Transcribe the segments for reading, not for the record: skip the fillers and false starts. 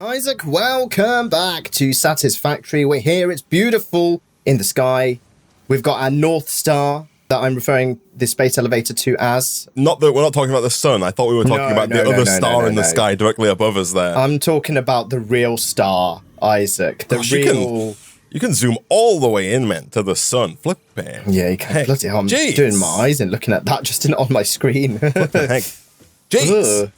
Isaac, welcome back to Satisfactory. We're here, it's beautiful in the sky. We've got our North Star that I'm referring the space elevator to as. We're not talking about the sun. I thought we were talking about the other star in the sky directly above us there. I'm talking about the real star, Isaac. The real... You can zoom all the way in, man, to the sun. Flipping. Yeah, you can. Bloody hell, I'm doing my eyes and looking at that just on my screen. What the heck? Jeez.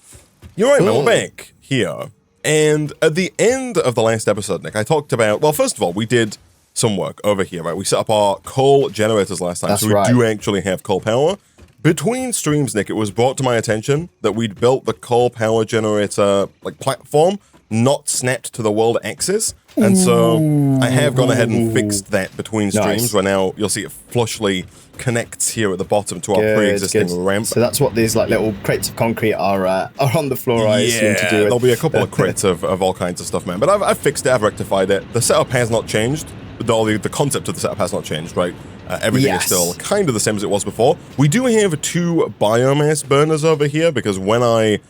You're right, man. We're back here. And at the end of the last episode, Nick, I talked about, well, first of all, we did some work over here, right? We set up our coal generators last time, so we do actually have coal power. Between streams, Nick, it was brought to my attention that we'd built the coal power generator platform, not snapped to the world axis. And so I have gone ahead and fixed that between streams, where now you'll see it flushly connects here at the bottom to our pre-existing ramp. So that's what these little crates of concrete are on the floor, I assume, to do. There'll be a couple of crates of all kinds of stuff, man. But I've fixed it, I've rectified it. The setup has not changed. The concept of the setup has not changed, right? Everything is still kind of the same as it was before. We do have 2 biomass burners over here, because when I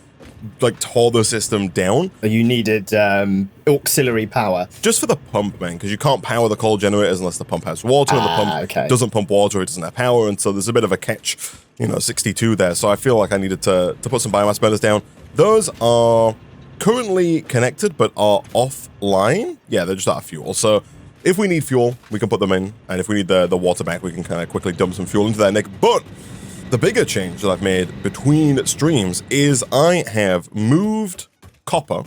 tore the system down, you needed auxiliary power just for the pump, man, because you can't power the coal generators unless the pump has water, and the pump doesn't pump water, it doesn't have power, and so there's a bit of a catch, 62 there. So I feel like I needed to put some biomass burners down. Those are currently connected but are offline. Yeah, they're just out of fuel. So if we need fuel, we can put them in, and if we need the water back, we can kind of quickly dump some fuel into that, Nick. But the bigger change that I've made between streams is I have moved copper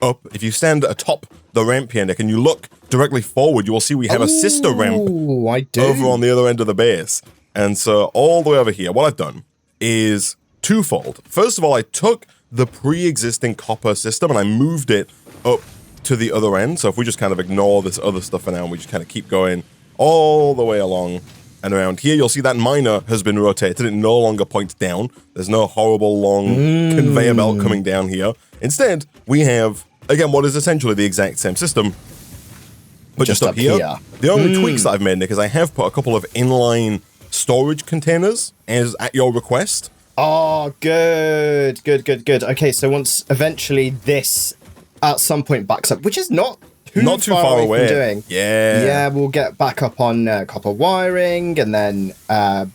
up. If you stand atop the ramp here, Nick, and you look directly forward, you will see we have a sister ramp over on the other end of the base. And so all the way over here, what I've done is twofold. First of all, I took the pre-existing copper system and I moved it up to the other end. So if we just kind of ignore this other stuff for now, and we just kind of keep going all the way along and around here, you'll see that miner has been rotated. It no longer points down. There's no horrible long conveyor belt coming down here. Instead, we have, again, what is essentially the exact same system, but just up here. The only tweaks that I've made, Nick, is I have put a couple of inline storage containers as at your request. Oh, good. Okay, so once eventually this at some point backs up, which is not too far away from doing. Yeah, we'll get back up on copper wiring, and then and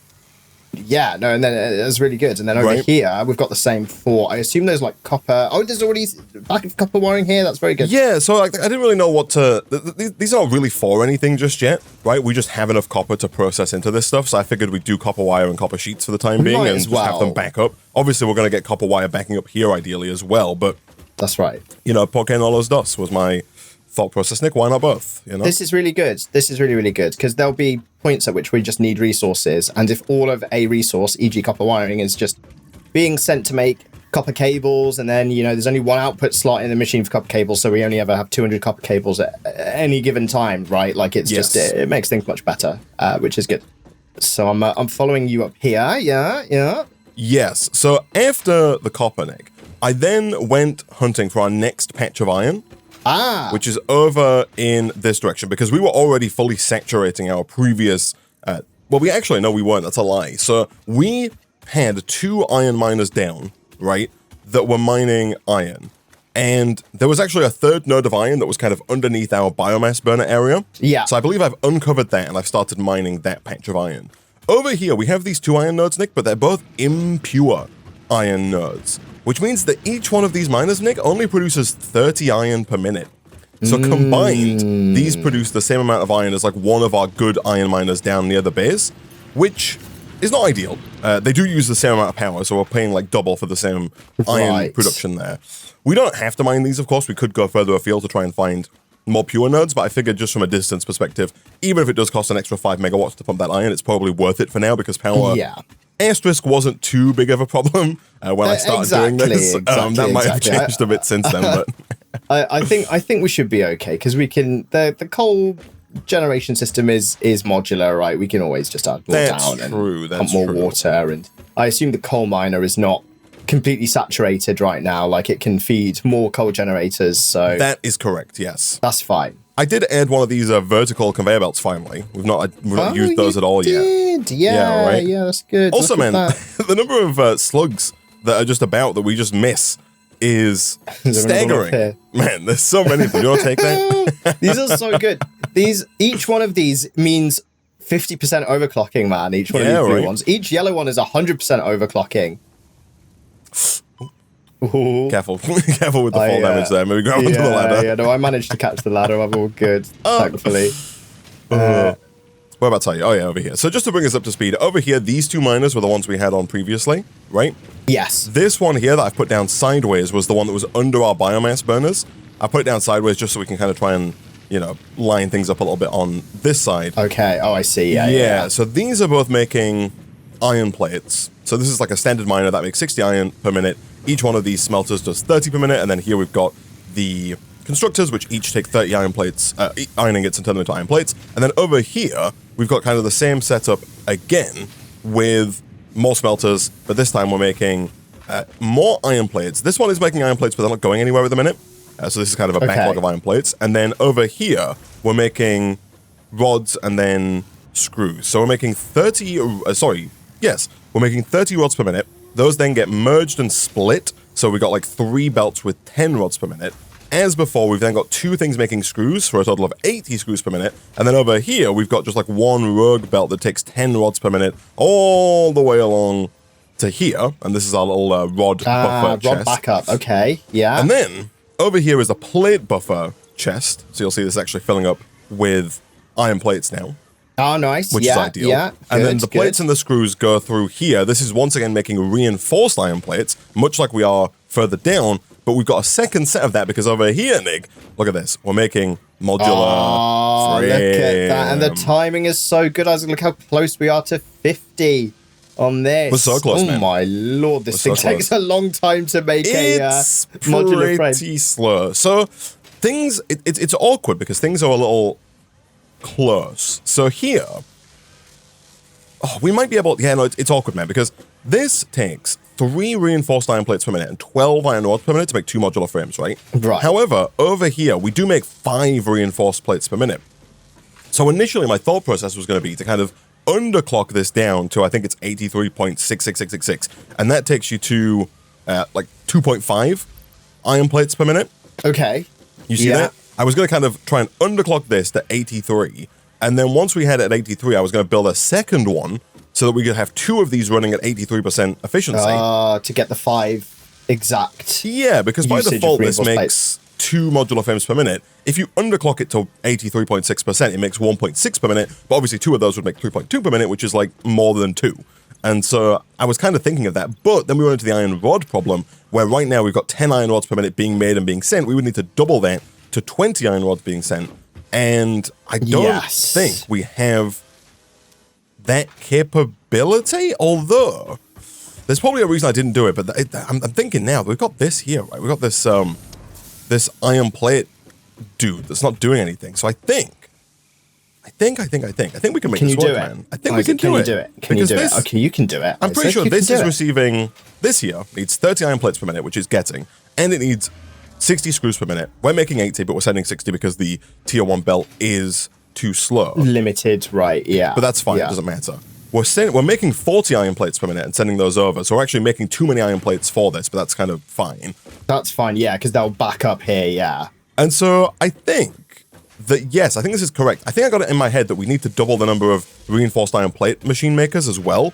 then it's really good. And then over here we've got the same for, I assume there's copper. Oh, there's already back of copper wiring here. That's very good. Yeah, so I didn't really know what to. These are not really for anything just yet, right? We just have enough copper to process into this stuff, so I figured we'd do copper wire and copper sheets for the time being, and just have them back up. Obviously, we're going to get copper wire backing up here ideally as well, but that's right. ¿Por qué no los dos was my thought process, Nick. Why not both? This is really good. This is really, really good, because there'll be points at which we just need resources, and if all of a resource, e.g. copper wiring, is just being sent to make copper cables, and then there's only one output slot in the machine for copper cables, so we only ever have 200 copper cables at any given time, right? It's just it makes things much better, which is good. So I'm following you up here. Yeah. Yes. So after the copper, Nick, I then went hunting for our next patch of iron. Which is over in this direction, because we were already fully saturating our previous... well, we actually, no, we weren't. That's a lie. So we had 2 iron miners down, right, that were mining iron. And there was actually a third node of iron that was kind of underneath our biomass burner area. Yeah. So I believe I've uncovered that, and I've started mining that patch of iron. Over here, we have these 2 iron nodes, Nick, but they're both impure iron nodes, which means that each one of these miners, Nick, only produces 30 iron per minute. So combined, these produce the same amount of iron as one of our good iron miners down near the base, which is not ideal. They do use the same amount of power, so we're paying double for the same iron production there. We don't have to mine these, of course. We could go further afield to try and find more pure nodes, but I figured just from a distance perspective, even if it does cost an extra 5 megawatts to pump that iron, it's probably worth it for now, because power... Asterisk wasn't too big of a problem when I started doing this. That might have changed a bit since then, but I think we should be okay, because we can the coal generation system is modular, right? We can always just add more down and pump more water, and I assume the coal miner is not completely saturated right now. It can feed more coal generators, so that is correct. Yes, that's fine. I did add one of these vertical conveyor belts finally. We've not used those at all yet. Yeah, that's good. Also, man, the number of slugs that are just about that we just miss is staggering. Man, there's so many of them. You want to take that? These are so good. Each one of these means 50% overclocking, man. Each one of these blue ones. Each yellow one is 100% overclocking. Ooh. Careful with the fall damage there. Maybe grab onto the ladder. Yeah, no, I managed to catch the ladder. I'm all good, thankfully. What about you? Oh yeah, over here. So just to bring us up to speed, over here, these two miners were the ones we had on previously, right? Yes. This one here that I put down sideways was the one that was under our biomass burners. I put it down sideways just so we can kind of try and, you know, line things up a little bit on this side. Okay. Oh, I see. Yeah. So these are both making iron plates. So this is like a standard miner that makes 60 iron per minute. Each one of these smelters does 30 per minute, and then here we've got the constructors, which each take 30 iron plates, iron ingots and turn them into iron plates. And then over here, we've got kind of the same setup again with more smelters, but this time we're making more iron plates. This one is making iron plates, but they're not going anywhere at the minute. So this is kind of a backlog of iron plates. And then over here, we're making rods and then screws. So we're making 30, we're making 30 rods per minute. Those then get merged and split. So we got like 3 belts with 10 rods per minute. As before, we've then got 2 things making screws for a total of 80 screws per minute. And then over here, we've got just like 1 rogue belt that takes 10 rods per minute all the way along to here. And this is our little rod buffer chest. Rod backup. Okay. Yeah. And then over here is a plate buffer chest. So you'll see this actually filling up with iron plates now. Oh, nice. Which is ideal. Yeah, and then the plates and the screws go through here. This is once again making reinforced iron plates, much like we are further down. But we've got a second set of that because over here, Nick, look at this. We're making modular frame. Look at that. And the timing is so good. Look how close we are to 50 on this. We're so close, man. Oh, my Lord. This thing takes a long time to make a modular frame. It's pretty slow. So things, it's awkward because things are a little close. So here, we might be able, it's awkward, man, because this takes 3 reinforced iron plates per minute and 12 iron rods per minute to make 2 modular frames, right? Right. However, over here, we do make 5 reinforced plates per minute. So initially, my thought process was going to be to kind of underclock this down to, I think it's 83.66666, and that takes you to like 2.5 iron plates per minute. Okay. You see that? I was going to kind of try and underclock this to 83, and then once we had it at 83, I was going to build a second one so that we could have 2 of these running at 83% efficiency. To get the 5 exact. Yeah, because by default, this makes 2 modular frames per minute. If you underclock it to 83.6%, it makes 1.6 per minute, but obviously 2 of those would make 3.2 per minute, which is like more than 2. And so I was kind of thinking of that, but then we went into the iron rod problem, where right now we've got 10 iron rods per minute being made and being sent. We would need to double that to 20 iron rods being sent. And I don't think we have that capability, although there's probably a reason I didn't do it, but I'm thinking now, we've got this here, right? We've got this this iron plate dude that's not doing anything. So I think we can make this work, man. I think we can do it. Can you do it? Okay, you can do it. I'm pretty sure this is receiving, this here needs 30 iron plates per minute, which is getting, and it needs 60 screws per minute. We're making 80, but we're sending 60 because the tier 1 belt is too slow. Limited, right, yeah. But that's fine, it doesn't matter. We're making 40 iron plates per minute and sending those over, so we're actually making too many iron plates for this, but that's kind of fine. That's fine, yeah, because they'll back up here, yeah. And so I think that, yes, I think this is correct. I think I got it in my head that we need to double the number of reinforced iron plate machine makers as well,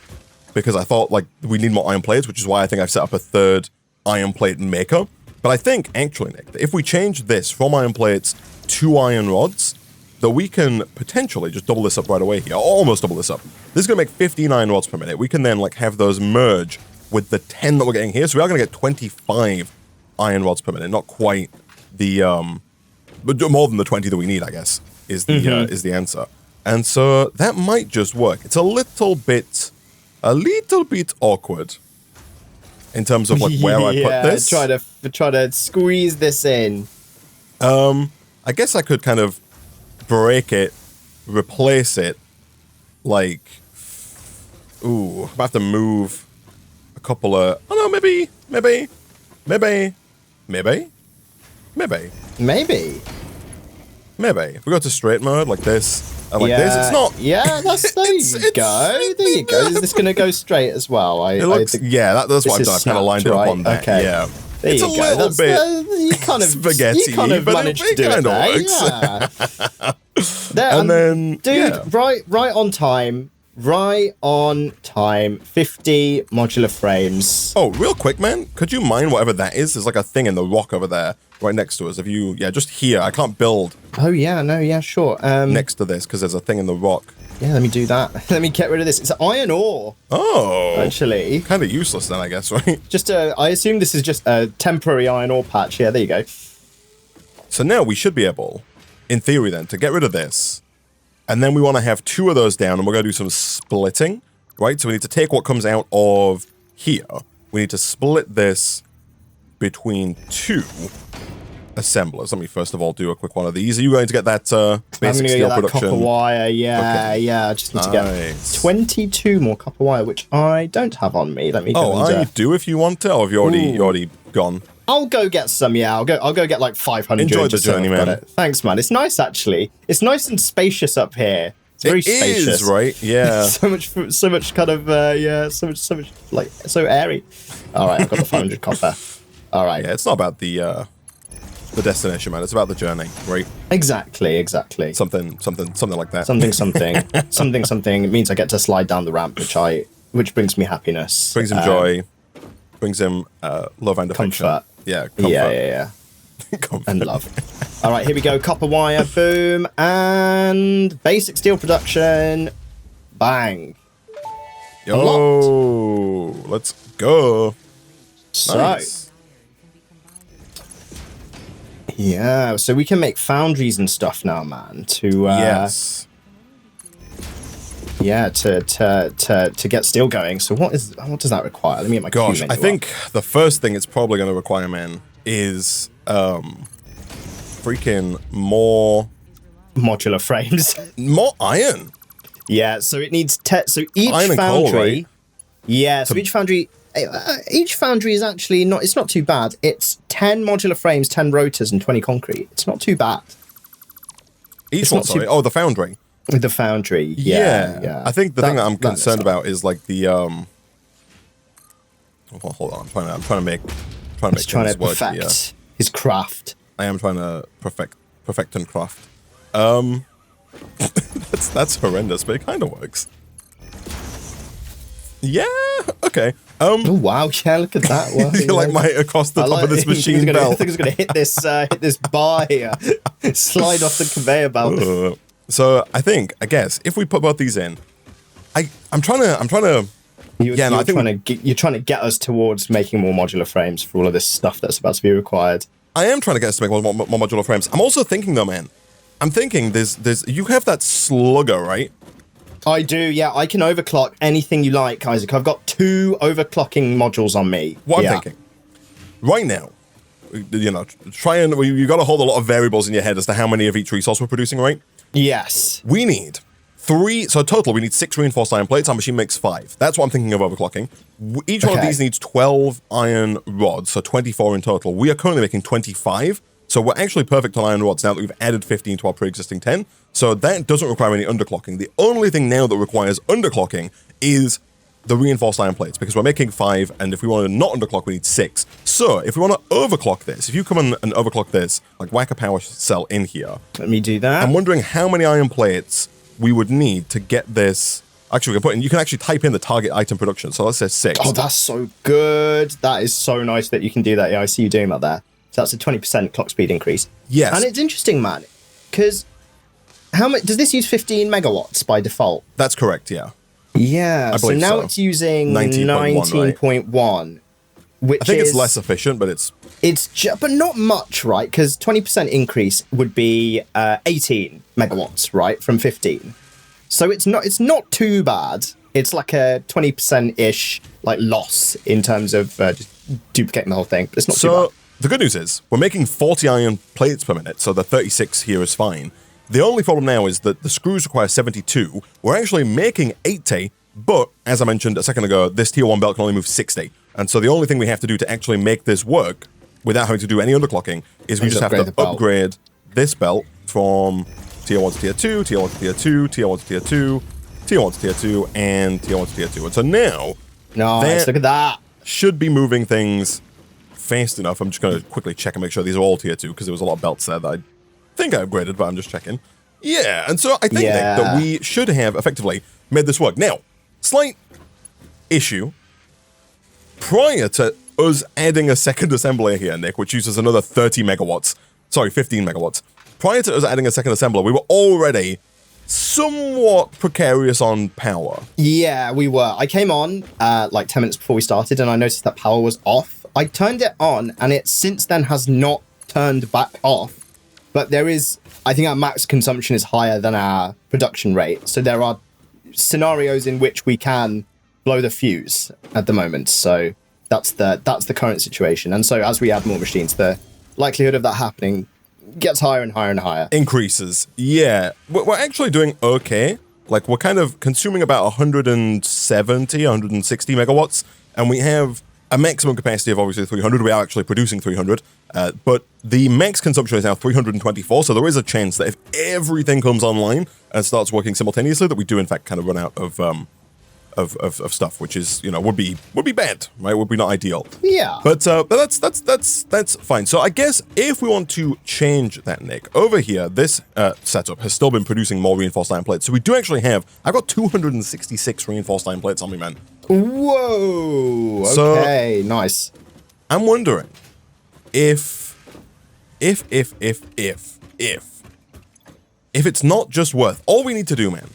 because I thought, like, we need more iron plates, which is why I think I've set up a 3rd iron plate maker. But I think, actually, Nick, that if we change this from iron plates to iron rods, that we can potentially just double this up right away here, almost double this up. This is going to make 59 rods per minute. We can then, like, have those merge with the 10 that we're getting here. So we are going to get 25 iron rods per minute, not quite the, but more than the 20 that we need, I guess, is the answer. And so that might just work. It's a little bit awkward in terms of like where I put this. Try to squeeze this in. I guess I could kind of break it, replace it, like, I have to move a couple of, maybe. If we go to straight mode like this and like this, it's not. Yeah, there you go. There you go. Is this going to go straight as well? That's what I've done. I've kind of lined it up on that. Okay. Yeah. There it's you a go. little bit you kind of spaghetti, you kind of but managed to do kind it of there. works. Yeah. There, And then, dude, yeah. right on time. Right on time. 50 modular frames. Oh, real quick, man. Could you mine whatever that is? There's like a thing in the rock over there, right next to us. If you, yeah, just here. I can't build. Oh yeah, no, yeah, sure. Next to this because there's a thing in the rock. Yeah, let me do that. Let me get rid of this. It's iron ore. Oh, actually, kind of useless then, I guess, right? Just I assume this is just a temporary iron ore patch. Yeah, there you go. So now we should be able, in theory, then to get rid of this. And then we want to have 2 of those down, and we're going to do some splitting, right? So we need to take what comes out of here. We need to split this between 2 assemblers. Let me first of all do a quick one of these. Are you going to get that basic steel that production? Copper wire, yeah, okay. yeah. I just need to get 22 more copper wire, which I don't have on me. Let me go. I do if you want to, or have you already gone? I'll go get some. Yeah, I'll go get like 500. Enjoy the journey, man. Thanks, man. It's nice actually. It's nice and spacious up here. It's very spacious, is, right? Yeah. so much kind of yeah. So much like so airy. All right, I've got the 500 copper. All right. Yeah, it's not about the destination, man. It's about the journey, right? Exactly. Something like that. Something. It means I get to slide down the ramp, which brings me happiness. Brings him joy. Brings him love and affection. Comfort. Yeah, comfort. Yeah. Comfort. And love. All right, here we go. Copper wire, boom, and basic steel production, bang. Yo, let's go. So, nice. Yeah, so we can make foundries and stuff now, man. To yes. Yeah, to get steel going. So what does that require? Let me get my gosh. Q menu I think the first thing it's probably going to require, man, is freaking more modular frames. More iron. Yeah, so it needs so each iron foundry. And coal, right? Yeah, so each foundry is actually not. It's not too bad. It's 10 modular frames, 10 rotors, and 20 concrete. It's not too bad. Each one, sorry. Oh, the foundry. The foundry, yeah. I think the thing that I'm concerned about is like the hold on, I'm trying to make perfect his craft. I am trying to perfect and craft. That's horrendous, but it kind of works. Yeah. Okay. Oh wow! Yeah, look at that one. You like my across the top of this machine belt? I think it's gonna hit this bar here, slide off the conveyor belt. So I guess if we put both these in, I'm trying to. You're trying to get us towards making more modular frames for all of this stuff that's about to be required. I am trying to get us to make more modular frames. I'm also thinking though, man. I'm thinking there's you have that slugger, right? I do, yeah. I can overclock anything you like, Isaac. I've got 2 overclocking modules on me. What I'm thinking right now, you know, you got to hold a lot of variables in your head as to how many of each resource we're producing, right? Yes. We need 3, so total we need 6 reinforced iron plates. Our machine makes 5. That's what I'm thinking of overclocking. Each one of these needs 12 iron rods, so 24 in total. We are currently making 25, so we're actually perfect on iron rods now that we've added 15 to our pre-existing 10. So that doesn't require any underclocking. The only thing now that requires underclocking is the reinforced iron plates, because we're making 5, and if we want to not underclock, we need 6. So if we want to overclock this, if you come in and overclock this, like whack a power cell in here. Let me do that. I'm wondering how many iron plates we would need to get this. Actually, you can actually type in the target item production. So let's say 6. Oh, that's so good. That is so nice that you can do that. Yeah, I see you doing that there. So that's a 20% clock speed increase. Yes. And it's interesting, man, because how much does this use 15 megawatts by default? That's correct, yeah. Yeah, so now it's using 19.1, which I think it's less efficient, but but not much, right? Because 20% increase would be 18 megawatts, right, from 15. So it's not too bad. It's like a 20%-ish like loss in terms of just duplicating the whole thing. But it's not too bad. So the good news is we're making 40 iron plates per minute, so the 36 here is fine. The only problem now is that the screws require 72. We're actually making 80, but as I mentioned a second ago, this tier 1 belt can only move 60. And so the only thing we have to do to actually make this work without having to do any underclocking is we just have to upgrade this belt from tier 1 to tier 2, tier 1 to tier 2, tier 1 to tier 2, tier 1 to tier 2, and tier 1 to tier 2. And so now, nice, look at that. Should be moving things fast enough, I'm just going to quickly check and make sure these are all tier 2, because there was a lot of belts there that I think I upgraded, but I'm just checking. Yeah, and so I think, Nick, that we should have effectively made this work. Now, slight issue. Prior to us adding a second assembler here, Nick, which uses another 15 megawatts. Prior to us adding a second assembler, we were already somewhat precarious on power. Yeah, we were. I came on like 10 minutes before we started, and I noticed that power was off. I turned it on, and it since then has not turned back off. But there is, I think our max consumption is higher than our production rate. So there are scenarios in which we can blow the fuse at the moment. So that's the current situation. And so as we add more machines, the likelihood of that happening gets higher and higher and higher. Increases. Yeah. We're actually doing okay. Like, we're kind of consuming about 170, 160 megawatts, and we have a maximum capacity of obviously 300. We are actually producing 300, but the max consumption is now 324, so there is a chance that if everything comes online and starts working simultaneously, that we do in fact kind of run out of stuff, which is, you know, would be bad, right? Would be not ideal. Yeah. But that's fine. So I guess if we want to change that, Nick, over here, this setup has still been producing more reinforced iron plates. So we do actually have, I've got 266 reinforced iron plates on me, man. Whoa. Okay, so, nice. I'm wondering if it's not just worth, all we need to do, man,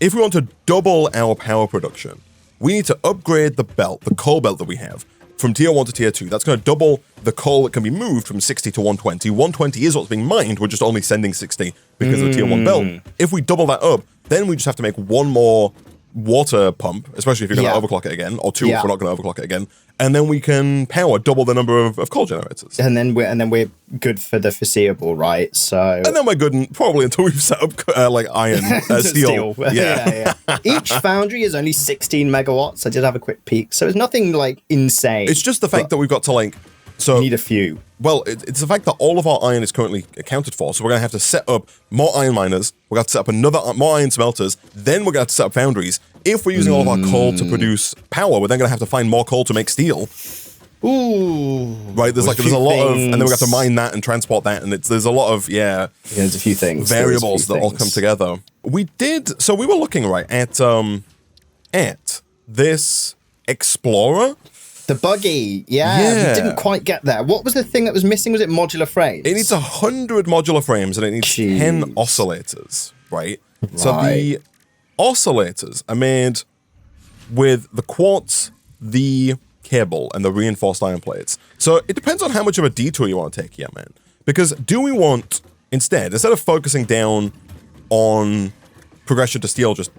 if we want to double our power production, we need to upgrade the belt, the coal belt that we have, from tier 1 to tier 2. That's going to double the coal that can be moved from 60 to 120. 120 is what's being mined. We're just only sending 60 because of the tier 1 belt. If we double that up, then we just have to make one more water pump, especially if you're going to overclock it again, or two if we're not going to overclock it again, and then we can power double the number of coal generators. And then we're good for the foreseeable, right? So and then we're good probably until we've set up like iron, steel. Yeah. Each foundry is only 16 megawatts. I did have a quick peek, so it's nothing like insane. It's just the fact that we've got to like need a few. Well, it's the fact that all of our iron is currently accounted for, so we're going to have to set up more iron miners, we're going to have to set up more iron smelters, then we're going to have to set up foundries. If we're using all of our coal to produce power, we're then going to have to find more coal to make steel. Ooh. Right, there's a lot of, and then we have to mine that and transport that, and there's a lot of, there's a few things. Variables that all come together. We were looking, right, at this Explorer. The buggy, we didn't quite get there. What was the thing that was missing? Was it modular frames? It needs 100 modular frames and it needs 10 oscillators, right? So the oscillators are made with the quartz, the cable, and the reinforced iron plates. So it depends on how much of a detour you want to take here, man. Because do we want, instead of focusing down on progression to steel just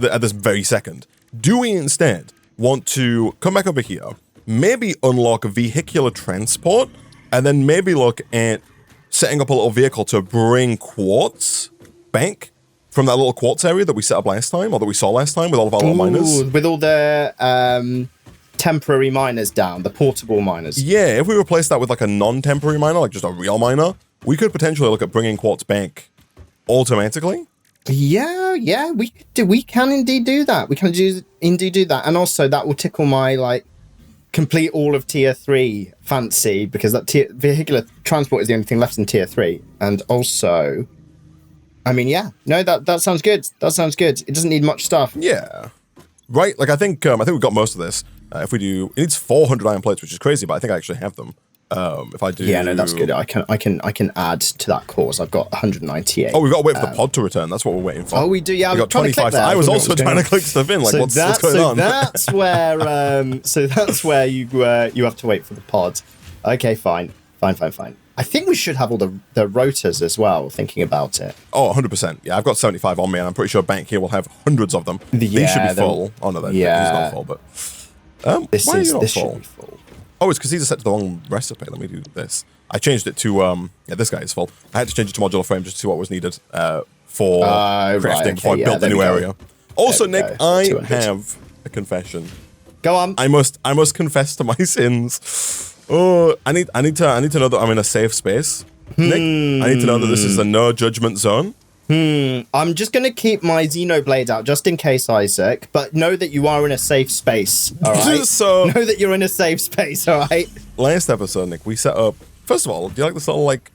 at this very second, do we instead want to come back over here, maybe unlock vehicular transport, and then maybe look at setting up a little vehicle to bring quartz back from that little quartz area that we set up last time, or that we saw last time with all of our little miners? With all the temporary miners down, the portable miners. Yeah, if we replace that with like a non-temporary miner, like just a real miner, we could potentially look at bringing quartz back automatically. Yeah, we can indeed do that. We can indeed do that. And also that will tickle my complete all of tier 3 fancy, because that vehicular transport is the only thing left in tier 3. And also, I mean, that sounds good. That sounds good. It doesn't need much stuff. Yeah. Right, like I think we've got most of this. If we do, it needs 400 iron plates, which is crazy, but I think I actually have them. If I do, that's good. I can add to that cause. I've got 198. Oh, we've got to wait for the pod to return. That's what we're waiting for. Oh, we do. Yeah, we got 25. I was also trying to click stuff in. Like, what's going on? That's where. That's where you have to wait for the pod. Okay, fine. I think we should have all the rotors as well. Thinking about it. Oh, 100%. Yeah, I've got 75 on me, and I'm pretty sure Bank here will have hundreds of them. These should be full. Oh no, he's not full. But this should be full. Oh, it's because these are set to the wrong recipe. Let me do this. I changed it to, this guy is full. I had to change it to modular frame just to see what was needed for crafting before I built the new area. Also, Nick, I have a confession. Go on. I must confess to my sins. Oh, I need to know that I'm in a safe space. Nick, I need to know that this is a no judgment zone. I'm just going to keep my Xenoblade out just in case, Isaac, but know that you are in a safe space, all right? So know that you're in a safe space, all right? Last episode, Nick, we set up... First of all, do you like this little, like...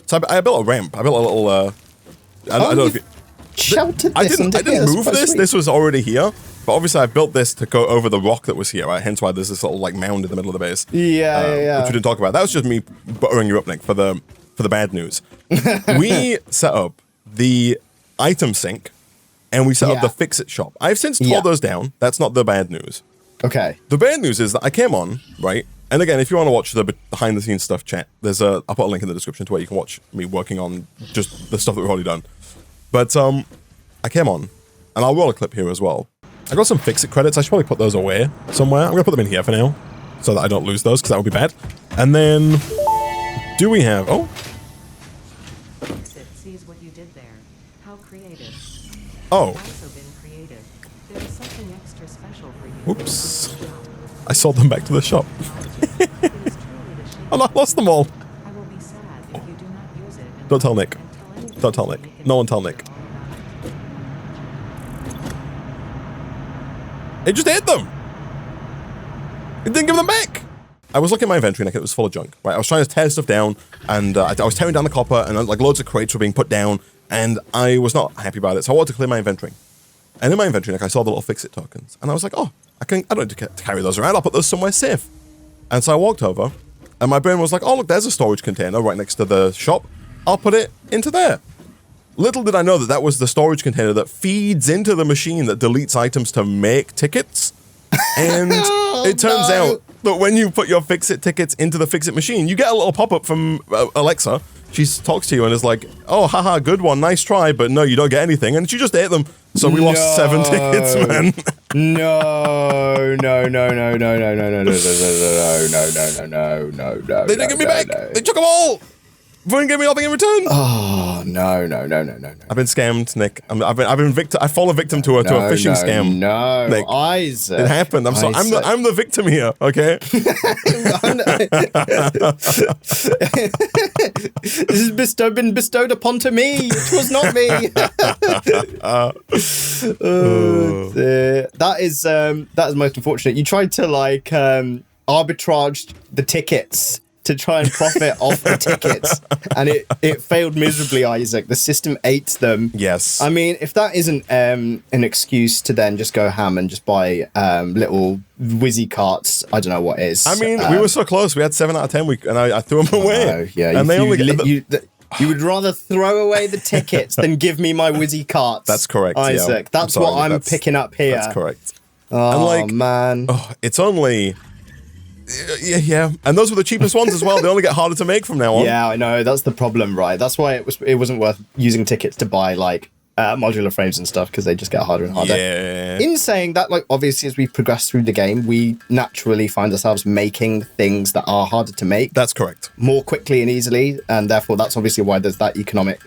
So I built a ramp. I built a little... I don't know if you... Sheltered I this didn't move this. This was already here. But obviously I built this to go over the rock that was here, right? Hence why there's this little, like, mound in the middle of the base. Yeah. Which we didn't talk about. That was just me buttering you up, Nick, for the bad news. We set up the item sink, and we set up the FICSIT shop. I've since tore those down. That's not the bad news. Okay. The bad news is that I came on, right? And again, if you want to watch the behind-the-scenes stuff, chat, I'll put a link in the description to where you can watch me working on just the stuff that we've already done. But I came on, and I'll roll a clip here as well. I got some FICSIT credits. I should probably put those away somewhere. I'm going to put them in here for now, so that I don't lose those, because that would be bad. And then, do we have... Oh. Sees what you did there. How creative. Oh. Also been creative. There is something extra special for you. Oops. I sold them back to the shop. Oh, no, I lost them all. I will be sad if you do not use it. Don't tell Nick. Don't tell Nick. No one tell Nick. It just ate them. It didn't give them back. I was looking at my inventory, and it was full of junk. Right, I was trying to tear stuff down, and I was tearing down the copper, and like loads of crates were being put down, and I was not happy about it. So I wanted to clear my inventory. And in my inventory, like I saw the little FICSIT tokens, and I was like, oh, I don't need to carry those around. I'll put those somewhere safe. And so I walked over, and my brain was like, oh look, there's a storage container right next to the shop. I'll put it into there. Little did I know that that was the storage container that feeds into the machine that deletes items to make tickets. And it turns out that when you put your FICSIT tickets into the FICSIT machine, you get a little pop-up from Alexa. She talks to you and is like, oh, haha, good one, nice try, but no, you don't get anything. And she just ate them. So we lost 7 tickets, man. No. They didn't give me back. They took them all. Wouldn't give me nothing in return. Oh no! I've been scammed, Nick. I fall a victim to a phishing scam. No, Nick, Isaac. it happened. I'm the victim here. Okay. This has been bestowed upon to me. It was not me. That is most unfortunate. You tried to like arbitrage the tickets to try and profit off the tickets, and it failed miserably, Isaac. The system ate them. Yes. I mean, if that isn't an excuse to then just go ham and just buy little whizzy carts, I don't know what is. I mean, we were so close. We had 7 out of 10, and I threw them away. Yeah, and they only you would rather throw away the tickets than give me my whizzy carts. That's correct, Isaac. Yeah. That's what I'm picking up here. That's correct. Oh, man. Oh, it's only... Yeah, and those were the cheapest ones as well. They only get harder to make from now on. Yeah, I know. That's the problem, right? That's why it wasn't worth using tickets to buy like modular frames and stuff, because they just get harder and harder. Yeah. In saying that, like obviously as we progress through the game, we naturally find ourselves making things that are harder to make. That's correct. More quickly and easily, and therefore that's obviously why there's that economic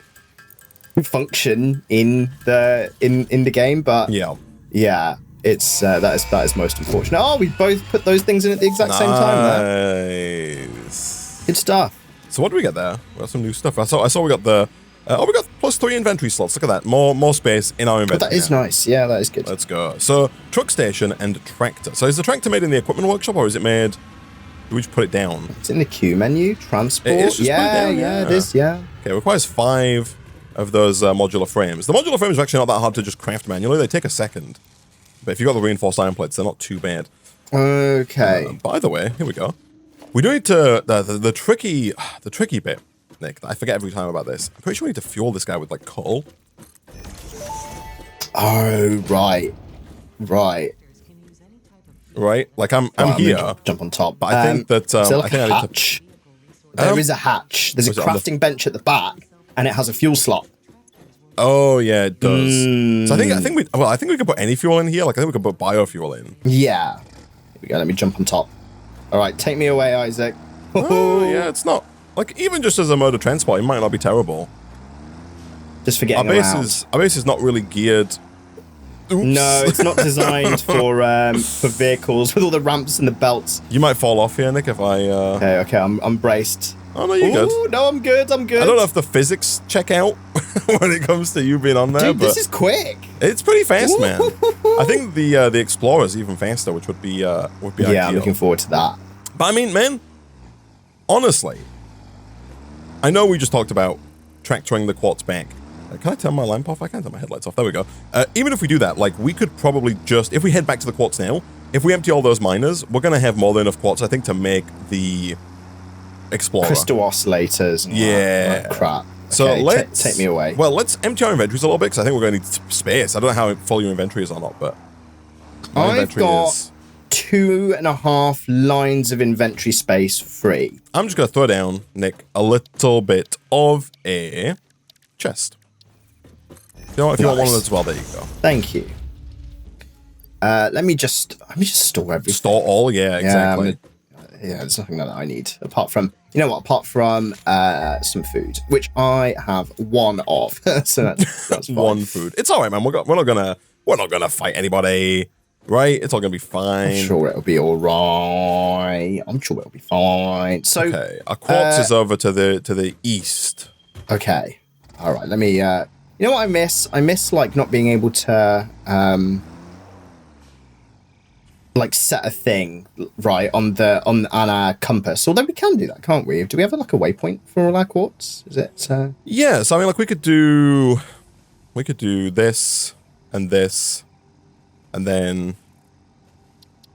function in the game. But yeah. It's that is most unfortunate. Oh, we both put those things in at the exact same time there. Nice. Good stuff. So what do we get there? We got some new stuff. I saw we got the we got +3 inventory slots. Look at that. More space in our inventory. But that is nice. Yeah, that is good. Let's go. So truck station and tractor. So is the tractor made in the equipment workshop, or is it made? Do we just put it down? It's in the queue menu. Transport. It is just put it down, yeah, it is. Yeah. Okay, it requires 5 of those modular frames. The modular frames are actually not that hard to just craft manually. They take a second. But if you've got the reinforced iron plates, they're not too bad. Okay. By the way, here we go. We do need to the tricky bit, Nick. I forget every time about this. I'm pretty sure we need to fuel this guy with like coal. Oh right. Right. Like I'm here. Jump on top. But I think that is there like I think a I need hatch? There is a hatch. There's a crafting bench at the back, and it has a fuel slot. Oh yeah, it does. So I think we can put any fuel in here. Like I think we can put biofuel in. Yeah. Here we go. Let me jump on top. All right, take me away, Isaac. Oh yeah, it's not like even just as a mode of transport, it might not be terrible. Just for getting around. Our base is not really geared. Oops. No, it's not designed for vehicles with all the ramps and the belts. You might fall off here, Nick, if I. Okay, I'm braced. Oh no, you're good. No, I'm good. I don't know if the physics check out when it comes to you being on there. Dude, but this is quick. It's pretty fast, man. I think the Explorer is even faster, which would be ideal. Yeah, I'm looking forward to that. But I mean, man, honestly, I know we just talked about tractoring the quartz back. Can I turn my lamp off? I can't turn my headlights off. There we go. Even if we do that, like, we could probably just, if we head back to the quartz now, if we empty all those miners, we're going to have more than enough quartz, I think, to make the Explorer. Crystal oscillators. And yeah. Crap. So okay, let's take me away. Well, let's empty our inventories a little bit, because I think we're going to need space. I don't know how full your inventory is or not, but I've got 2.5 lines of inventory space free. I'm just going to throw down, Nick, a little bit of a chest. You know what? If you want one of those as well, there you go. Thank you. Let me just store everything. Store all, yeah, exactly. Yeah, there's nothing that I need apart from, you know what? Apart from some food, which I have one of. So that's fine. One food. It's all right, man. We're not gonna fight anybody, right? It's all gonna be fine. I'm sure it'll be all right. I'm sure it'll be fine. So okay, our quartz is over to the east. Okay. All right. Let me. You know what I miss? I miss like not being able to like set a thing right on our compass. Although we can do that, can't we? Do we have like a waypoint for all our quartz? Is it? Yeah. So I mean, like we could do this, and then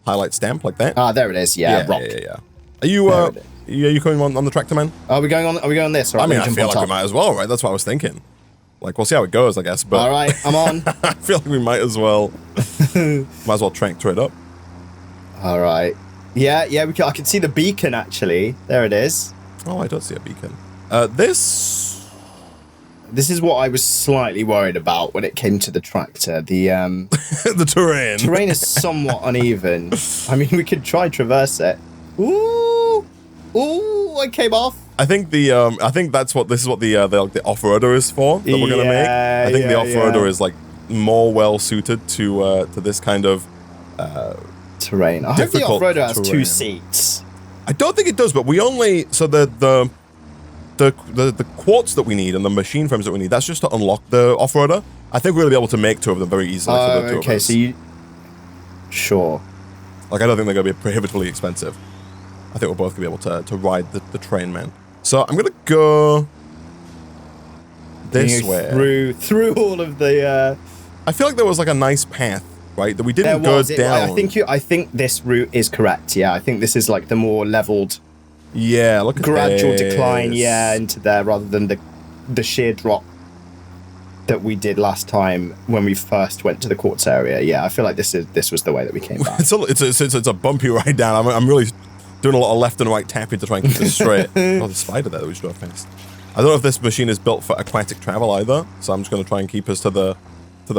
highlight stamp like that. Ah, there it is. Yeah. Rock. Yeah. Are you coming on the tractor, man? Are we going on this? Or I mean, I feel like we might as well, right? That's what I was thinking. Like, we'll see how it goes, I guess. But all right, I'm on. I feel like we might as well tractor it up. All right. Yeah. I can see the beacon actually. There it is. Oh, I don't see a beacon. This is what I was slightly worried about when it came to the tractor. The the terrain. Terrain is somewhat uneven. I mean, we could try traverse it. Ooh, I came off. I think this is what the off-roader is for that we're gonna make. I think the off-roader is like more well suited to this kind of terrain. I hope the off-roader has 2 seats. I don't think it does, but we only the quartz that we need and the machine frames that we need. That's just to unlock the off-roader. I think we're gonna be able to make 2 of them very easily. For the 2 of us. So you sure? Like I don't think they're gonna be prohibitively expensive. I think we're both gonna be able to ride the train, man. So I'm gonna go this way through all of the. I feel like there was like a nice path, right? That we didn't go down. I think this route is correct. Yeah, I think this is like the more leveled. Yeah, look at gradual decline. Yeah, into there rather than the sheer drop that we did last time when we first went to the quartz area. Yeah, I feel like this was the way that we came back. It's a bumpy ride down. I'm really doing a lot of left and right tapping to try and keep this straight. Oh, the spider there that we just drove past. I don't know if this machine is built for aquatic travel either, so I'm just going to try and keep us to the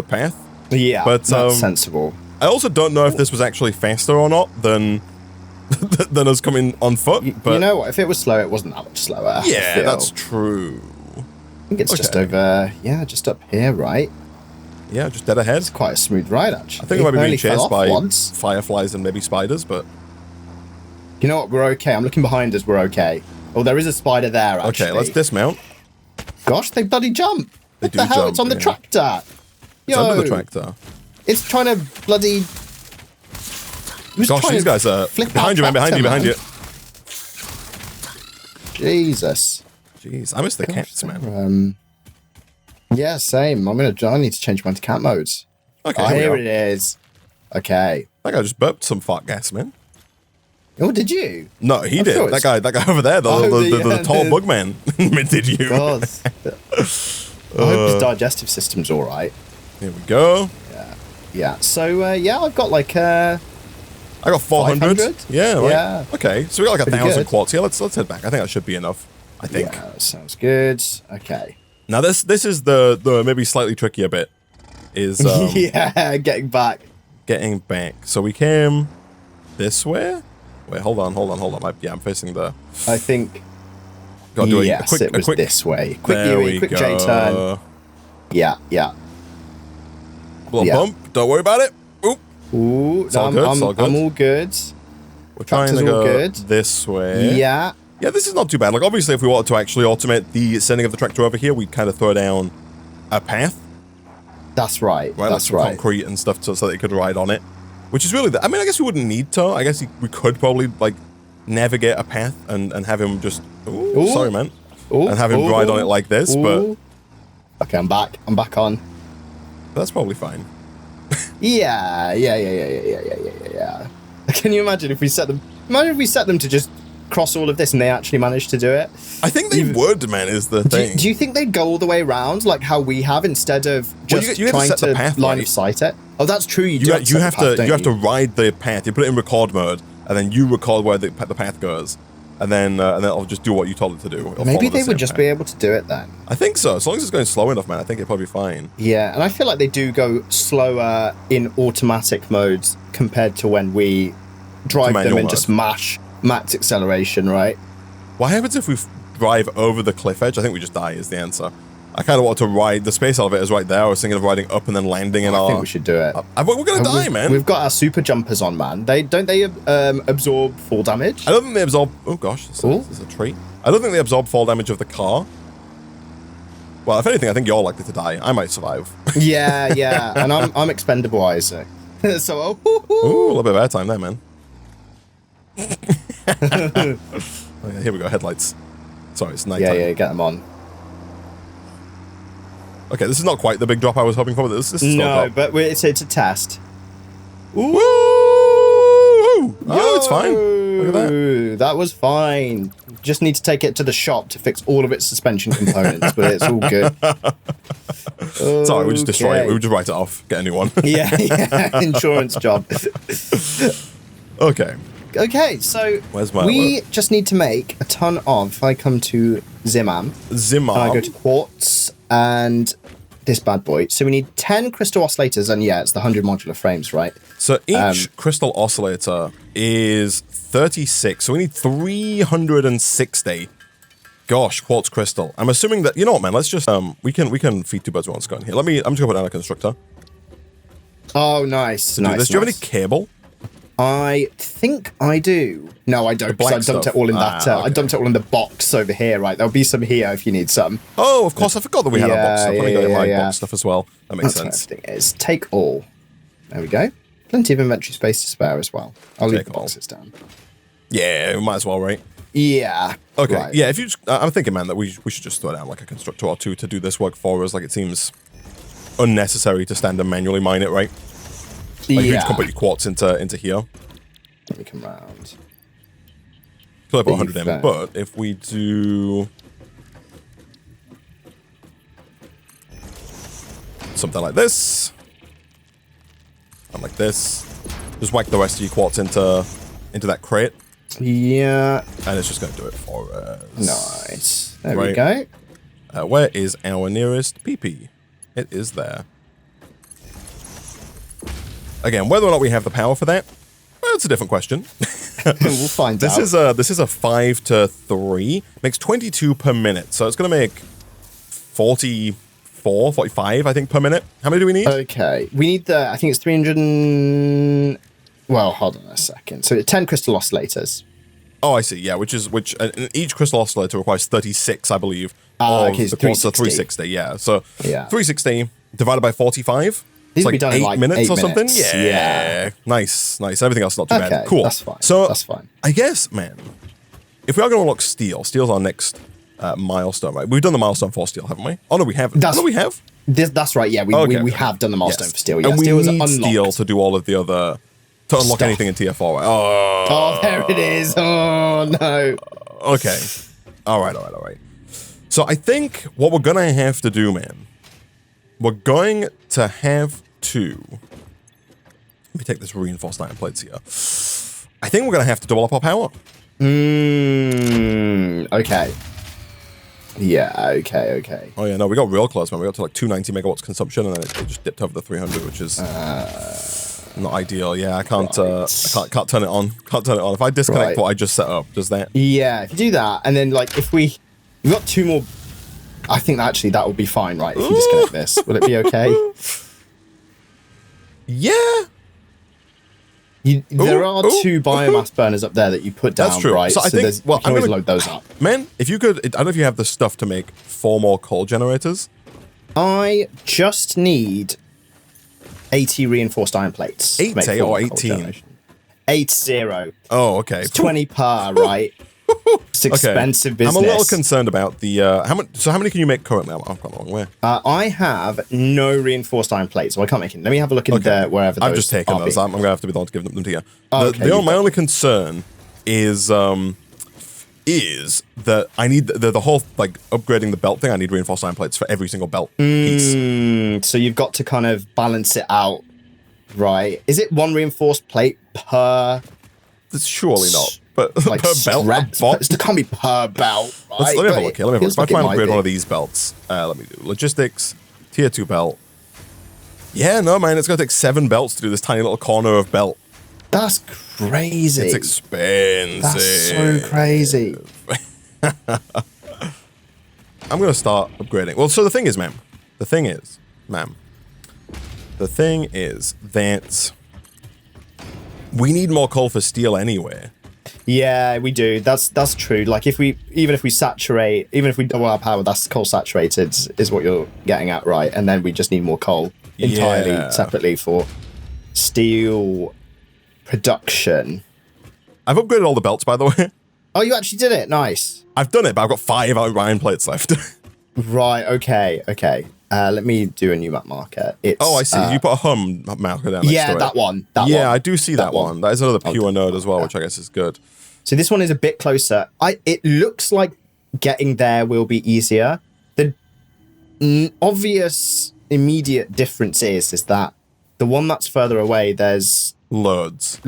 path. Yeah, but that's sensible. I also don't know if this was actually faster or not than us coming on foot. But you know what? If it was slow, it wasn't that much slower. Yeah, that's true. I think it's just over. Yeah, just up here, right? Yeah, just dead ahead. It's quite a smooth ride, actually. I think I might be being chased by fireflies and maybe spiders, but you know what? We're okay. I'm looking behind us. We're okay. Oh, there is a spider there, actually. Okay, let's dismount. Gosh, they bloody jump. What the hell? It's on the tractor. It's under the tractor. It's trying to bloody... Gosh, these guys are... Behind you, man. Behind you. Jesus. Jeez, I miss the cats, man. Yeah, same. I need to change mine to cat modes. Okay, here it is. Okay. That guy just burped some fart gas, man. Oh, did you? No, he did. That guy over there, the tall bug man. Did you? God. I hope his digestive system's all right. Here we go. Yeah. So I've got like I got 400. 500? Yeah. Right. Yeah. Okay. So we got like 1,000 quartz. Yeah. Let's head back. I think that should be enough. I think. Yeah. That sounds good. Okay. Now this is the maybe slightly trickier bit. Is getting back. Getting back. So we came this way. Wait, hold on. I'm facing the... I think... Yes, it was this way. Quick J-turn. Yeah. Little bump. Don't worry about it. Oop. Ooh, it's all good. I'm all good. We're trying to go this way. Yeah. Yeah, this is not too bad. Like, obviously, if we wanted to actually automate the sending of the tractor over here, we'd kind of throw down a path. That's right. That's like right. Concrete and stuff so they could ride on it. Which is really, I mean, I guess we wouldn't need to. I guess we could probably, like, navigate a path and have him just... Ooh, sorry, man. Ooh, and have him ride on it like this, but... Okay, I'm back. I'm back on. That's probably fine. Yeah. Can you imagine if we set them... Imagine if we set them to just cross all of this and they actually managed to do it? I think they would, man, is the thing. Do you think they'd go all the way around, like how we have, instead of just you trying to path, line right? of sight it? Oh, that's true. You have to ride the path. You put it in record mode, and then you record where the path goes, and then it'll just do what you told it to do. Maybe they would just be able to do it then. I think so. As long as it's going slow enough, man, I think it'd probably be fine. Yeah, and I feel like they do go slower in automatic modes compared to when we drive them and just max acceleration, right? What happens if we drive over the cliff edge? I think we just die is the answer. I kind of want to ride... The space elevator is right there. I was thinking of riding up and then landing in our... I think we should do it. We're going to die, man. We've got our super jumpers on, man. Don't they absorb fall damage? I don't think they absorb... Oh, gosh. This is a tree. I don't think they absorb fall damage of the car. Well, if anything, I think you're likely to die. I might survive. Yeah. And I'm expendable, Isaac. So... Ooh, a little bit of airtime there, man. Okay, here we go. Headlights. Sorry, it's nighttime. Yeah, get them on. Okay, this is not quite the big drop I was hoping for, but this is still no, but it's a test. Ooh! Oh, it's fine. Look at that. That was fine. Just need to take it to the shop to fix all of its suspension components, but it's all good. Sorry, we just destroy it. We would just write it off. Get a new one. yeah. Insurance job. Okay, so where's my we just need to make a ton of... If I come to Zimam, and I go to quartz and this bad boy. So we need 10 crystal oscillators, and yeah, it's the 100 modular frames, right? So each crystal oscillator is 36, so we need 360. Gosh, quartz crystal. I'm assuming that... You know what, man? Let's just... we can feed two birds with one stone here. I'm just going to put down a constructor. Oh, nice. Do you have any cable? I think I do. No, I don't. I dumped it all in that. I dumped it all in the box over here. Right, there'll be some here if you need some. Oh, of course. I forgot that we had our box stuff. Let me go in my box stuff as well. That makes sense. Everything is take all. There we go. Plenty of inventory space to spare as well. I'll leave the boxes down. Yeah, we might as well, right? Yeah. Okay. Right. Yeah. If you, I'm thinking, man, that we should just throw down like a constructor or two to do this work for us. Like it seems unnecessary to stand and manually mine it, right? Like, you just put your quartz into here. Let me come round. Could I put 100 in, but if we do something like this, and like this, just whack the rest of your quartz into that crate. Yeah. And it's just going to do it for us. Nice. There we go. Where is our nearest PP? It is there. Again, whether or not we have the power for that, well, it's a different question. We'll find out. This is a 5 to 3. Makes 22 per minute. So it's going to make 44, 45, I think, per minute. How many do we need? Okay. We need I think it's 300... Well, hold on a second. So 10 crystal oscillators. Oh, I see. Yeah, which each crystal oscillator requires 36, I believe. Okay, the 360. Yeah. So 360 divided by 45. These it's like be done 8 minutes or something. Yeah. Nice. Everything else is not too bad. Cool. That's fine. So that's fine. I guess, man, if we are going to unlock steel, steel's our next milestone, right? We've done the milestone for steel, haven't we? Oh no, we haven't. We have. That's right. Yeah, we have done the milestone for steel. Yeah, and we steel need steel to do all of the other to unlock anything in TF4. Right? Oh, there it is. Oh no. Okay. All right. So I think what we're gonna have to do, man, we're going to have to... Let me take this reinforced iron plates here. I think we're going to have to double up our power. Okay. Yeah, okay. Oh, yeah, no, we got real close, man. We got to like 290 megawatts consumption, and then it just dipped over the 300, which is not ideal. Yeah, I can't can't turn it on. Can't turn it on. If I disconnect what I just set up, does that? Yeah, if you do that, and then like if we've got 2 more... I think actually that will be fine, right? If you disconnect this. Will it be okay? Yeah. There are 2 biomass burners up there that you put down, that's true. right? So I think, you can always load those up. Man, if you could, I don't know if you have the stuff to make 4 more coal generators. I just need 80 reinforced iron plates. 80 or 18? 80. Oh, okay. It's 20 per, right? It's expensive business. I'm a little concerned about the how many can you make currently? I've got the wrong way. I have no reinforced iron plates, so I can't make it. Let me have a look in there wherever those I've just taken those. I'm gonna have to be the one to give them to you. My only concern is that I need the whole like upgrading the belt thing. I need reinforced iron plates for every single belt piece. So you've got to kind of balance it out, right? Is it one reinforced plate per? It's surely not. But like per belt, it can't be per belt, right? Let me have a look here. If I try and upgrade one of be. these belts, let me do logistics, tier 2 belt. Yeah, no, man, it's going to take 7 belts to do this tiny little corner of belt. That's crazy. It's expensive. That's so crazy. I'm going to start upgrading. Well, so the thing is that we need more coal for steel anyway. Yeah, we do. That's true. Like even if we double our power, that's coal saturated is what you're getting at, right? And then we just need more coal entirely separately for steel production. I've upgraded all the belts, by the way. Oh, you actually did it. Nice. I've done it, but I've got 5 iron plates left. Right. Okay. Let me do a new map marker. I see. You put a hum marker down next to it. That one. I do see that one. That is another pure node as well, which I guess is good. So this one is a bit closer. It looks like getting there will be easier. The obvious immediate difference is that the one that's further away, there's loads.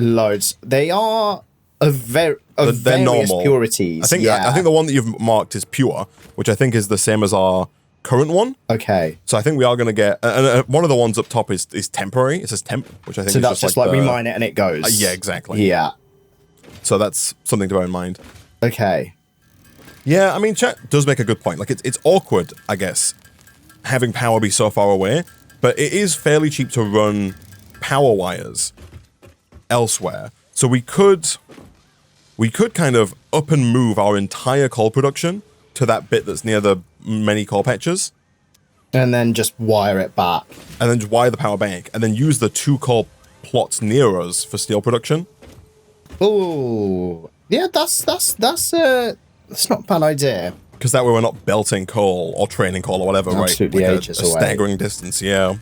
They are they're various normal purities. I think the one that you've marked is pure, which I think is the same as our current one. Okay. So I think we are going to get one of the ones up top is temporary. It says temp, which I think so is that's just like we mine it and it goes. Yeah, exactly. Yeah. So that's something to bear in mind. Okay. Yeah, I mean, chat does make a good point. Like it's awkward, I guess, having power be so far away, but it is fairly cheap to run power wires elsewhere. So we could kind of up and move our entire coal production to that bit that's near the many coal patches. And then just wire it back. And then just wire the power bank. And then use the 2 coal plots near us for steel production. Oh, yeah, that's not a bad idea. Because that way we're not belting coal or training coal or whatever, absolutely right? Ages away. Staggering distance, yeah.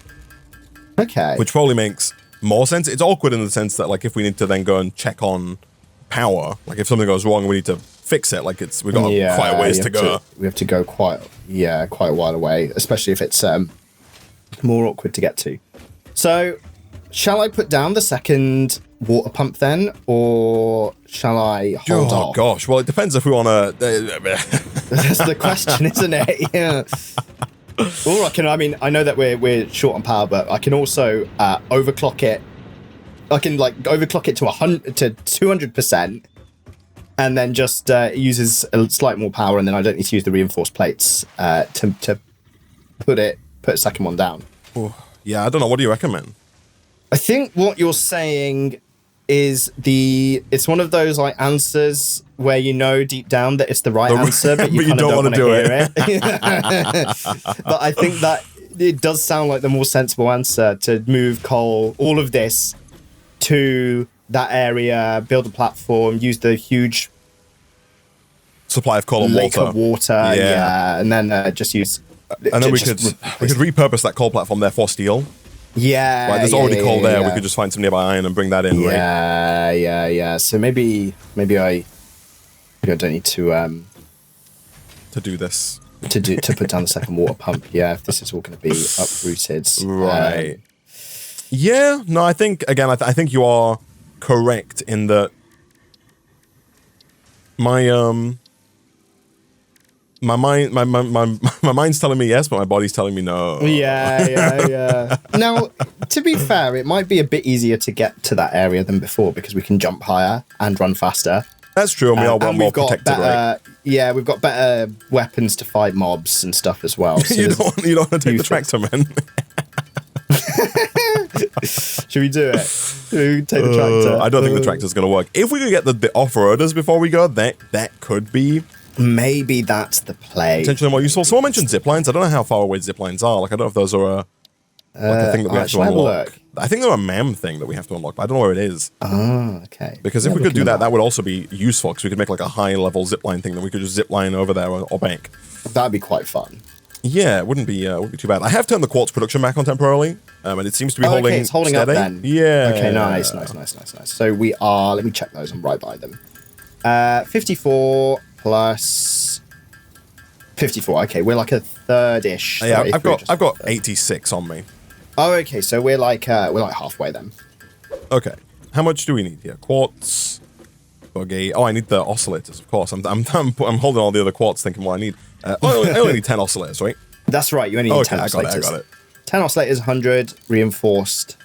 Okay. Which probably makes more sense. It's awkward in the sense that, like, if we need to then go and check on power, like if something goes wrong and we need to fix it, like we've got quite a ways to go. We have to go quite a while away, especially if it's more awkward to get to. So, shall I put down the second water pump then, or shall I hold off? Oh gosh, well it depends if we want to. That's the question, isn't it? Yeah. Or I know that we're short on power, but I can also overclock it. I can overclock it to 200%, and then just uses a slight more power, and then I don't need to use the reinforced plates to put a second one down. Oh, yeah, I don't know. What do you recommend? I think what you're saying is it's one of those like answers where you know deep down that it's the right answer, but you kind of don't want to hear it. But I think that it does sound like the more sensible answer to move coal, all of this, to that area, build a platform, use the huge supply of coal and lake of water, yeah, and then just use. And then we could repurpose that coal platform there for steel. Yeah, right, there's already coal there. We could just find some nearby iron and bring that in. Yeah. So maybe I don't need to do this. to put down the second water pump. Yeah, if this is all going to be uprooted. Right. Yeah. No, I think again. I think you are correct in that. My mind's telling me yes, but my body's telling me no. Yeah. Now, to be fair, it might be a bit easier to get to that area than before because we can jump higher and run faster. That's true, and we are more protected, right? Yeah, we've got better weapons to fight mobs and stuff as well. So you don't want to take the tractor, man. Should we do it? Should we take the tractor? I don't think the tractor's going to work. If we could get the off-roaders before we go, that could be Maybe that's the play. Potentially more useful. Someone mentioned zip lines. I don't know how far away zip lines are. Like, I don't know if those are a thing that we have to unlock. I think they're a MAM thing that we have to unlock, but I don't know where it is. Oh, okay. Because if we could do that, that would also be useful, because we could make like a high-level zipline thing that we could just zipline over there or back. That'd be quite fun. Yeah, it wouldn't be too bad. I have turned the quartz production back on temporarily, and it seems to be holding. Okay, it's holding steady. up then. Yeah. Okay, nice. So we are. Let me check those. I'm right by them. 54 plus 54. Okay, we're like a third-ish. Yeah, I've got 86 on me. Oh, okay. So we're like halfway then. Okay. How much do we need here? Quartz, buggy. Oh, I need the oscillators, of course. I'm holding all the other quartz, thinking, well, I only need 10 oscillators, right? That's right. You only need 10 oscillators. I got it. 10 oscillators, 100 reinforced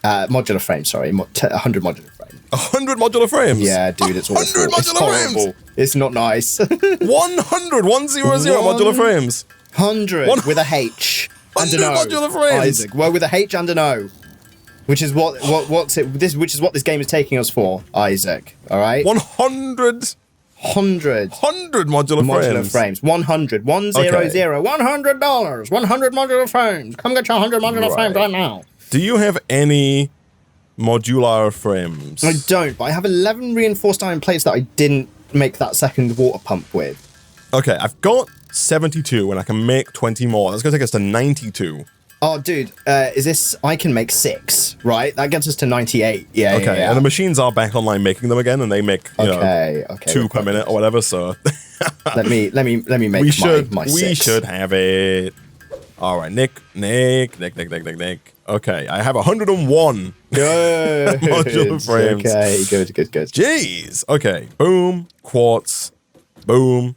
modular frames. Sorry, 100 modular frames. 100 modular frames. Yeah, dude, it's awful. 100 modular frames. It's not nice. 100 modular frames. 100 with a H. 100 modular frames. Isaac. Well, with a H and an O, which is what this game is taking us for, Isaac. All right. 100 modular frames. 100. 100. $100. 100 modular frames. Come get your 100 modular frames right now. Do you have any modular frames? I don't, but I have 11 reinforced iron plates that I didn't make that second water pump with. Okay, I've got 72 and I can make 20 more. That's going to take us to 92. Oh, dude, is this... I can make 6, right? That gets us to 98. Yeah, okay, yeah. And the machines are back online making them again, and they make, you know, 2 per minute or whatever, so... let me make my 6. We should have it. All right, Nick. Okay, I have 101 modular frames. Okay, good. Jeez. Okay, boom, quartz, boom.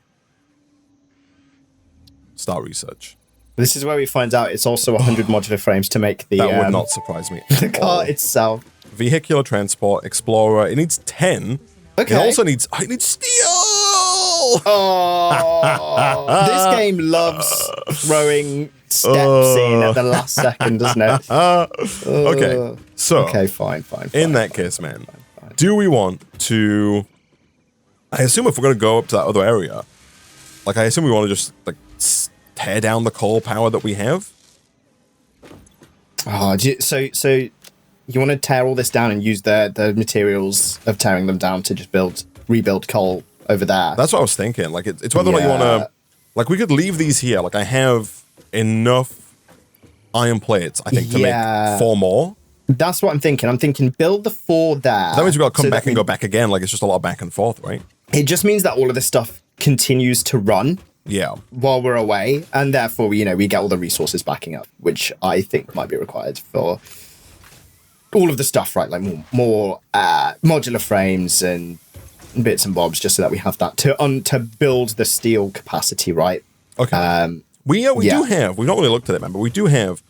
Start research. This is where we find out it's also 100 modular frames to make the... That would not surprise me. The car itself. Vehicular transport, explorer. It needs 10. Okay. It also needs... it needs steel! Oh! This game loves throwing steps in at the last second, doesn't it? Okay, so... Okay, fine. In that case, man, do we want to... I assume if we're going to go up to that other area, like, I assume we want to just, like, tear down the coal power that we have? Oh, so you want to tear all this down and use the materials of tearing them down to just rebuild coal over there? That's what I was thinking. Like, it's whether or not you want to... Like, we could leave these here. Like, I have enough iron plates, I think, to make 4 more. That's what I'm thinking. I'm thinking build the 4 there. That means we've got to come back and go back again. Like, it's just a lot of back and forth, right? It just means that all of this stuff continues to run. Yeah. While we're away, and therefore, we get all the resources backing up, which I think might be required for all of the stuff, right? Like more modular frames and bits and bobs, just so that we have that to build the steel capacity, right? Okay. We do have. We've not really looked at it, man, but we do have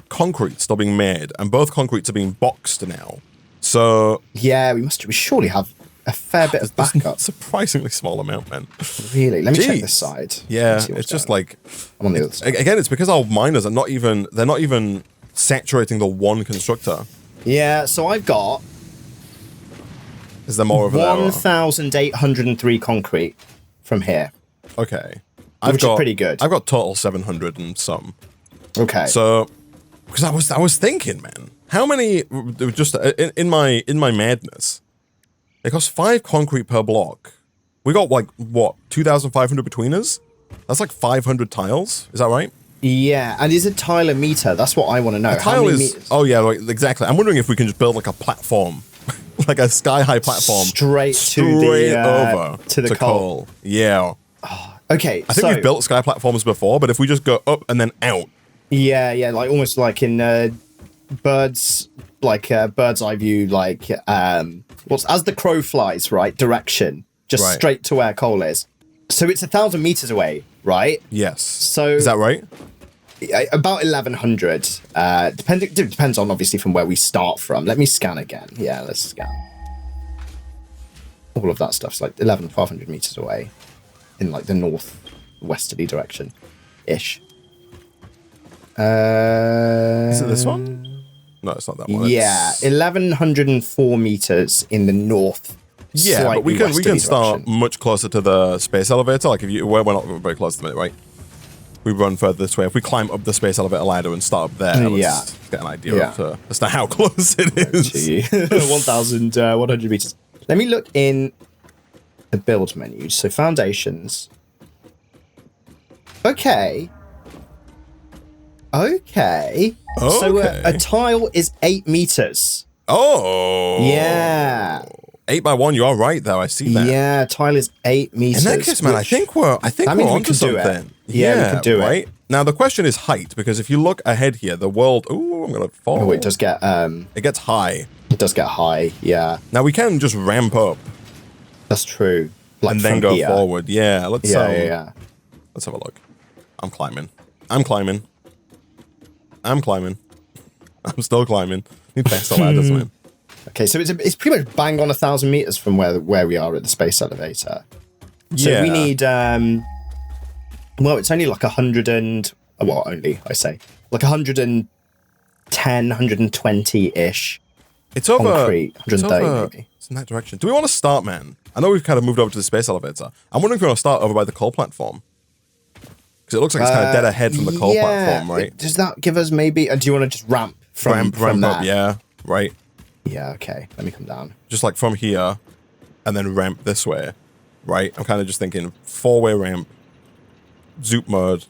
concrete still being made, and both concretes are being boxed now. So yeah, we surely have a fair bit of backup. Surprisingly small amount, man. Really? Let me check this side. Yeah, it's just like... I'm on the other side. Again, it's because our miners are not even saturating the one constructor. Yeah, so I've got... Is there more over there? 1,803 concrete from here. Okay. Which is pretty good. I've got total 700 and some. Okay. So, because I was thinking, man, how many... Just in my madness... It costs 5 concrete per block. We got, like, what, 2,500 between us? That's like 500 tiles. Is that right? Yeah, and is a tile a meter? That's what I want to know. A tile is... Meters? Oh, yeah, like, exactly. I'm wondering if we can just build, like, a platform. Like a sky-high platform. Straight over to the coal. Yeah. Oh, okay, I think we've built sky platforms before, but if we just go up and then out. Yeah, like almost like in bird's eye view, like... as the crow flies, right, direction, just straight to where coal is. So it's 1,000 meters away, right? Yes. So is that right? About 1,100. Depends on obviously from where we start from. Let me scan again. Yeah, let's scan. All of that stuff's like 1,500 meters away, in like the northwesterly direction, ish. Is it this one? No, it's not that one. Yeah, 1,104 meters in the north Yeah, but we can start much closer to the space elevator. Like we're not very close to the minute, right? We run further this way. If we climb up the space elevator ladder and start up there, let's get an idea as to how close it is. 1,100 meters. Let me look in the build menu. So foundations. Okay. So a tile is 8 meters. Oh. Yeah. 8 by 1. You are right, though. I see that. Yeah, tile is 8 meters. In that case, man, I think we're onto something. Yeah, we can do right? it. Now the question is height, because if you look ahead here, the world. Ooh, I'm gonna fall. Oh, it does get. It gets high. It does get high. Yeah. Now we can just ramp up. That's true. Like and then go forward. Yeah. Let's. Yeah. Let's have a look. I'm climbing. I'm still climbing. Need faster ladders, man. Okay, so it's pretty much bang on 1,000 meters from where we are at the space elevator. So we need well, it's only like 100 and like 110, 120-ish. It's over concrete, 130 maybe. It's in that direction. Do we want to start, man? I know we've kind of moved over to the space elevator. I'm wondering if we want to start over by the coal platform. Because it looks like it's kind of dead ahead from the coal platform, right? Does that give us maybe... do you want to just ramp from ramp that? Up, yeah, right. Yeah, okay. Let me come down. Just like from here, and then ramp this way, right? I'm kind of just thinking 4-way ramp, zoop mode,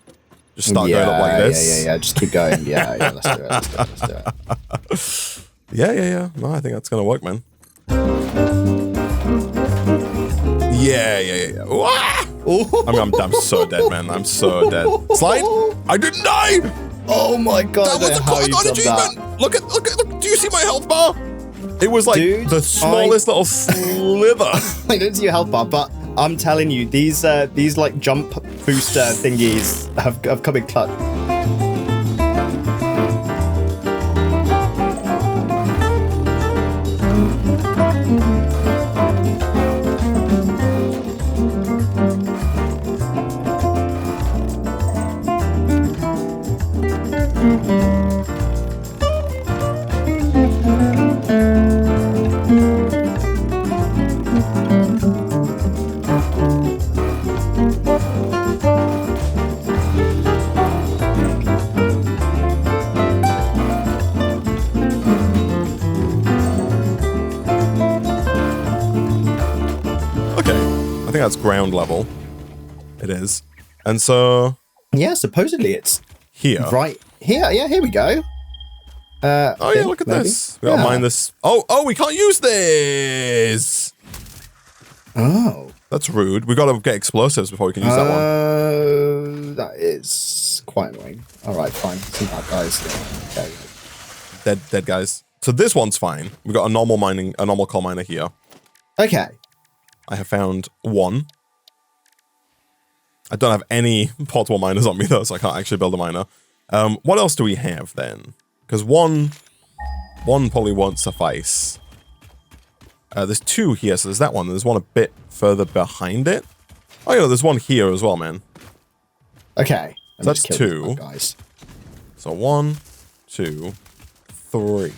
just start going up like this. Yeah. Just keep going. Yeah, let's do it. Yeah. No, I think that's going to work, man. Yeah. I'm so dead, man. I'm so dead. Slide? I didn't die! Oh my god, that was a quite achievement! Look, do you see my health bar? It was like the smallest little slither. I don't see your health bar, but I'm telling you, these like jump booster thingies have come in clutch. That's ground level. It is. And so... yeah, supposedly it's... here. Right here. Yeah, here we go. Oh, yeah, look at this. We gotta mine this. Oh, we can't use this! Oh. That's rude. We gotta get explosives before we can use that one. That is quite annoying. Alright, fine. Some bad guys. Okay. Dead guys. So this one's fine. We got a normal coal miner here. Okay. I have found one. I don't have any portable miners on me though, so I can't actually build a miner. What else do we have then? Because one probably won't suffice. There's 2 here, so there's that one. There's one a bit further behind it. Oh, yeah, there's one here as well, man. Okay. So that's 2. Guys. So 1, 2, 3.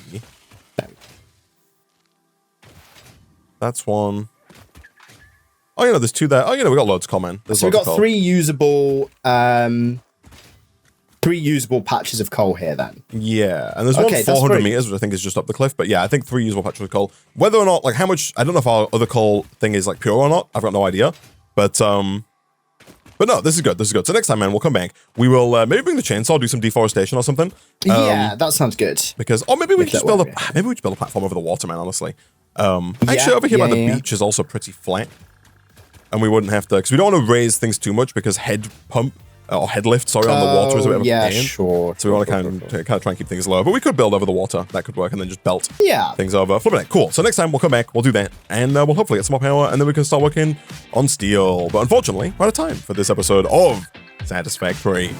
That's 1. Oh, you know, there's 2 there. Oh, you know, we got loads of coal, man. So we got 3 usable patches of coal here then. Yeah, and there's one 400 meters, which I think is just up the cliff. But yeah, I think 3 usable patches of coal. Whether or not, like, how much, I don't know if our other coal thing is like pure or not. I've got no idea. But no, this is good. So next time, man, we'll come back. We will maybe bring the chainsaw, do some deforestation or something. Yeah, that sounds good. Because, or maybe we just build a platform over the water, man. Honestly, actually, over here by the beach is also pretty flat. And we wouldn't have to, because we don't want to raise things too much because head lift, on the water is a bit of a pain. Sure. So we want to kind of try and keep things low. But we could build over the water. That could work, and then just belt things over. Flipping it. Cool. So next time we'll come back, we'll do that, and we'll hopefully get some more power, and then we can start working on steel. But unfortunately, we're out of time for this episode of Satisfactory.